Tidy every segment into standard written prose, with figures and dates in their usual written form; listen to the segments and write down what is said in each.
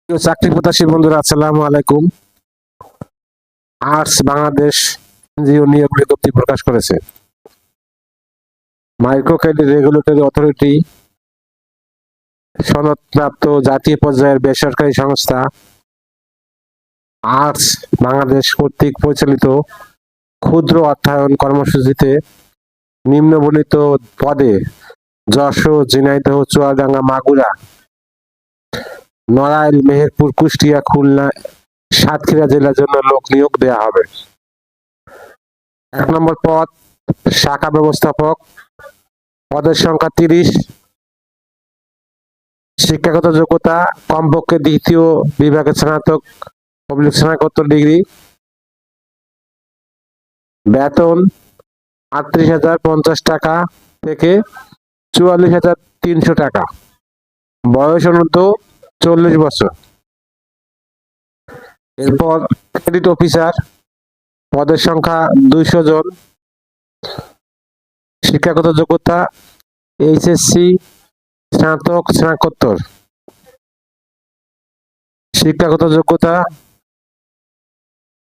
প্রিয় চাকরি প্রত্যাশী বন্ধুরা, আসসালামু আলাইকুম। আর্টস বাংলাদেশ এনজিও নিয়োগ বিজ্ঞপ্তি প্রকাশ করেছে। মাইক্রো ক্রেডিট রেগুলেটরি অথরিটি সনদপ্রাপ্ত জাতীয় পর্যায়ের বেসরকারি সংস্থা আর্টস বাংলাদেশ কর্তৃক পরিচালিত ক্ষুদ্র অর্থায়ন কর্মসূচিতে নিম্নবর্ণিত পদে যশোর, ঝিনাইদহ, চুয়াডাঙ্গা, মাগুরা, নড়াইল, মেহেরপুর, কুষ্টিয়া, খুলনা, সাতক্ষীরা জেলার জন্য লোক নিয়োগ দেওয়া হবে। 1 নম্বর পদ শাখা ব্যবস্থাপক, পদের সংখ্যা 30। শিক্ষাগত যোগ্যতা কমপক্ষে দ্বিতীয় বিভাগে স্নাতক স্নাতকোত্তর ডিগ্রি। বেতন 38,050 টাকা থেকে 44,300 টাকা। বয়স অনূর্ধ্ব 40 বছর। এরপর ক্রেডিট অফিসার, পদের সংখ্যা 200 জন। শিক্ষাগত যোগ্যতা এইচএসসি, স্নাতক, স্নাতকোত্তর। শিক্ষাগত যোগ্যতা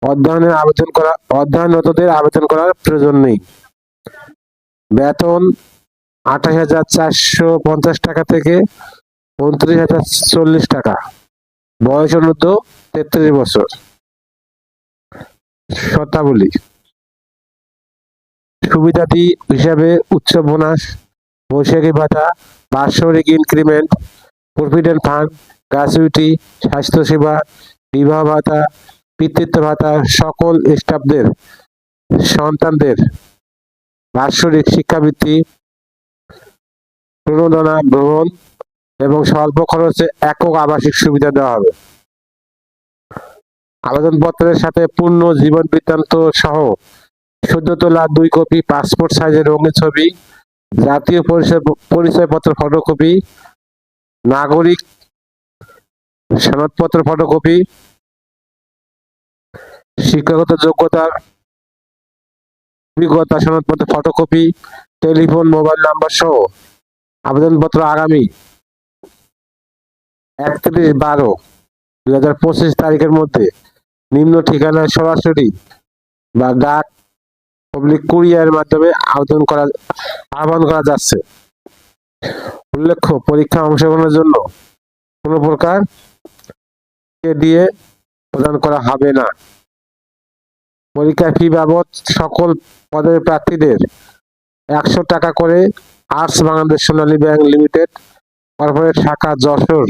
অধ্যয়নরতদের আবেদন করার প্রয়োজন নেই। বেতন 28,450 টাকা থেকে 29,040 টাকা। বয়স অনূর্ধ্ব 33 বছর। শর্তাবলী: সুবিধাদি হিসাবে উচ্চ বোনাস, বৈশাখী ভাতা, বাৎসরিক ইনক্রিমেন্ট, প্রভিডেন্ট ফান্ড, গ্র্যাচুইটি, স্বাস্থ্যসেবা, বিবাহ ভাতা, পিতৃত্ব ভাতা, সকল স্টাফদের সন্তানদের বাৎসরিক শিক্ষাবৃত্তি, প্রণোদনা, ভ্রমণ এবং স্বল্প খরচে একক আবাসিক সুবিধা দেওয়া হবে। আবেদনপত্রের সাথে পূর্ণ জীবন বৃত্তান্ত সহ সদ্য তোলা 2 কপি পাসপোর্ট সাইজের রঙিন ছবি, জাতীয় পরিচয়পত্র ফটোকপি, নাগরিক সনদপত্র ফটোকপি, শিক্ষাগত যোগ্যতার অভিজ্ঞতা সনদপত্র ফটোকপি, টেলিফোন, মোবাইল নাম্বার সহ আবেদনপত্র আগামী 31/12/2025 তারিখের মধ্যে নিম্ন ঠিকানায় সরাসরি বা ডাক কুরিয়ারের মাধ্যমে আহ্বান করা যাচ্ছে। উল্লেখ্য, পরীক্ষায় অংশগ্রহণের জন্য কোনো প্রকার দিয়ে প্রদান করা হবে না। পরীক্ষা ফি বাবদ সকল পদের প্রার্থীদের 100 টাকা করে আর্টস বাংলাদেশ সোনালী ব্যাংক লিমিটেড, কর্পোরেট শাখা, যশোর,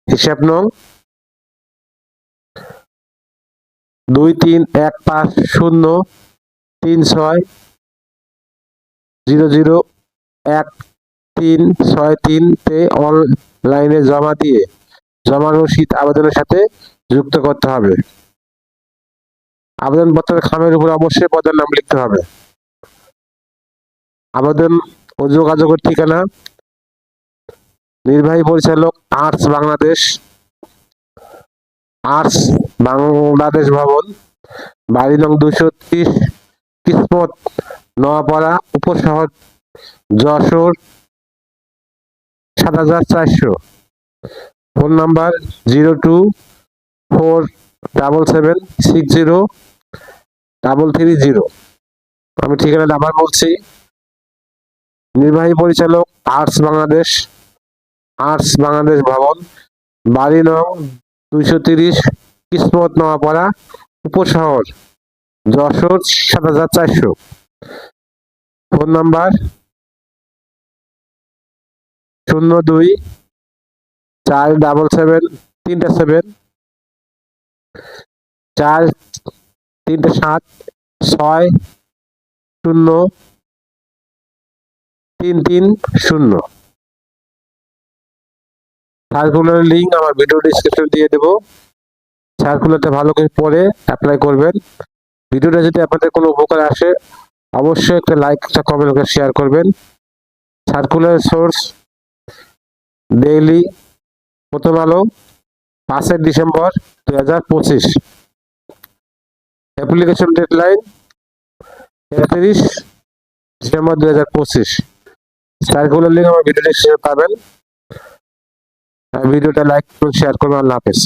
হিসাব নং 231503600133 তে অনলাইনে জমা দিয়ে জমা রসিদ আবেদনের সাথে যুক্ত করতে হবে। আবেদনপত্রের খামের উপর অবশ্যই পদের নাম লিখতে হবে। আবেদন ও যোগাযোগের ঠিকানা: নির্বাহী পরিচালক, আর্টস বাংলাদেশ ভবন, বাড়ি নং 230, কিসমত, নোয়াপাড়া, উপশহর, যশোর 7400। Phone number 0247760330। আমি ঠিকানাটা আবার বলছি: নির্বাহী পরিচালক, আর্টস বাংলাদেশ ভবন, বাড়ি নং 230, কিসমত, নোয়াপাড়া, উপশহর, যশোর 7400। Phone number 02-477-60330। সার্কুলারের লিঙ্ক আমার ভিডিও ডেসক্রিপশন দিয়ে দেবো। সার্কুলারটা ভালো করে পড়ে অ্যাপ্লাই করবেন। ভিডিওটা যদি আপনাদের কোনো উপকার আসে অবশ্যই একটা লাইক, একটা কমেন্ট, একটা শেয়ার করবেন। সার্কুলার সোর্স: ডেইলি, প্রথম আলো, 5 December 2025। Application deadline 31 December 2025। Circular link আমার ভিডিও ডেসক্রিপশনে পাবেন। ভিডিওটা লাইক করুন, শেয়ার করুন। আল্লাহ হাফেজ।